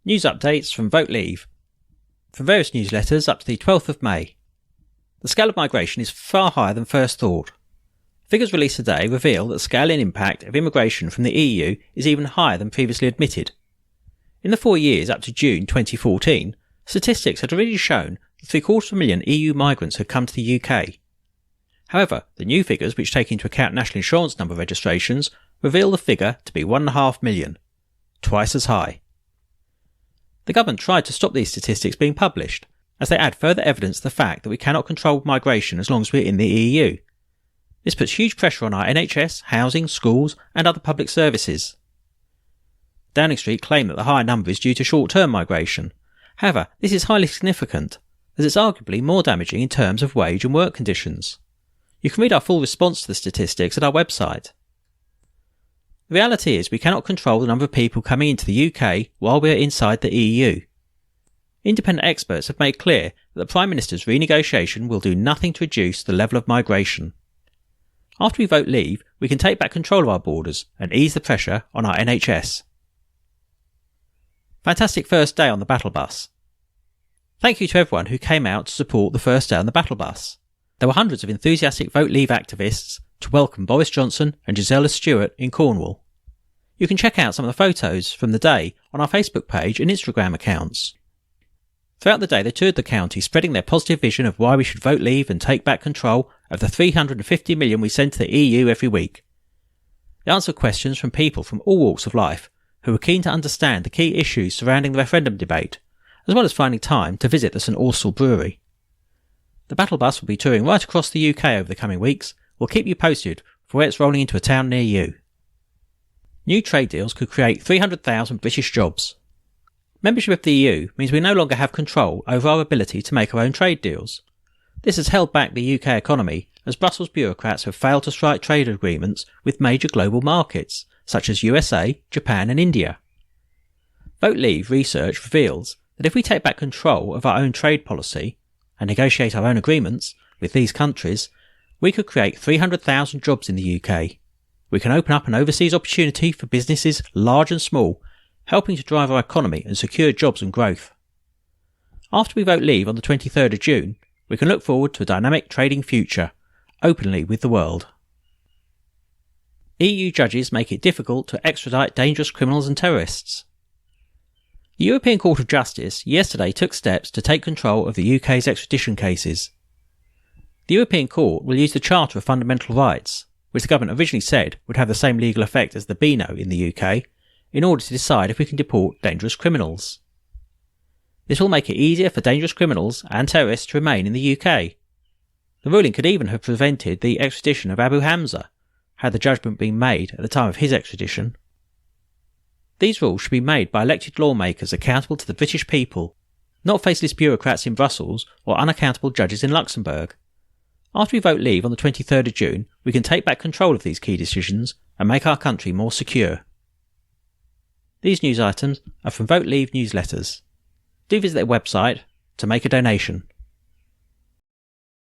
News updates from Vote Leave. From various newsletters up to the 12th of May. The scale of migration is far higher than first thought. Figures released today reveal that the scale and impact of immigration from the EU is even higher than previously admitted. In the 4 years up to June 2014, statistics had already shown that 750,000 EU migrants had come to the UK. However, the new figures, which take into account national insurance number registrations, reveal the figure to be 1.5 million, twice as high. The government tried to stop these statistics being published, as they add further evidence to the fact that we cannot control migration as long as we're in the EU. This puts huge pressure on our NHS, housing, schools and other public services. Downing Street claim that the higher number is due to short-term migration. However, this is highly significant, as it's arguably more damaging in terms of wage and work conditions. You can read our full response to the statistics at our website. The reality is we cannot control the number of people coming into the UK while we are inside the EU. Independent experts have made clear that the Prime Minister's renegotiation will do nothing to reduce the level of migration. After we vote leave, we can take back control of our borders and ease the pressure on our NHS. Fantastic first day on the battle bus. Thank you to everyone who came out to support the first day on the battle bus. There were hundreds of enthusiastic Vote Leave activists to welcome Boris Johnson and Gisela Stewart in Cornwall. You can check out some of the photos from the day on our Facebook page and Instagram accounts. Throughout the day they toured the county, spreading their positive vision of why we should vote leave and take back control of the 350 million we send to the EU every week. They answered questions from people from all walks of life who were keen to understand the key issues surrounding the referendum debate, as well as finding time to visit the St Austell Brewery. The battle bus will be touring right across the UK over the coming weeks. We'll keep you posted for where it's rolling into a town near you. New trade deals could create 300,000 British jobs. Membership of the EU means we no longer have control over our ability to make our own trade deals. This has held back the UK economy as Brussels bureaucrats have failed to strike trade agreements with major global markets such as USA, Japan and India. Vote Leave research reveals that if we take back control of our own trade policy and negotiate our own agreements with these countries, we could create 300,000 jobs in the UK. We can open up an overseas opportunity for businesses large and small, helping to drive our economy and secure jobs and growth. After we vote leave on the 23rd of June, we can look forward to a dynamic trading future, openly with the world. EU judges make it difficult to extradite dangerous criminals and terrorists. The European Court of Justice yesterday took steps to take control of the UK's extradition cases. The European Court will use the Charter of Fundamental Rights, which the government originally said would have the same legal effect as the Beano in the UK, in order to decide if we can deport dangerous criminals. This will make it easier for dangerous criminals and terrorists to remain in the UK. The ruling could even have prevented the extradition of Abu Hamza, had the judgment been made at the time of his extradition. These rules should be made by elected lawmakers accountable to the British people, not faceless bureaucrats in Brussels or unaccountable judges in Luxembourg. After we vote leave on the 23rd of June, we can take back control of these key decisions and make our country more secure. These news items are from Vote Leave newsletters. Do visit their website to make a donation.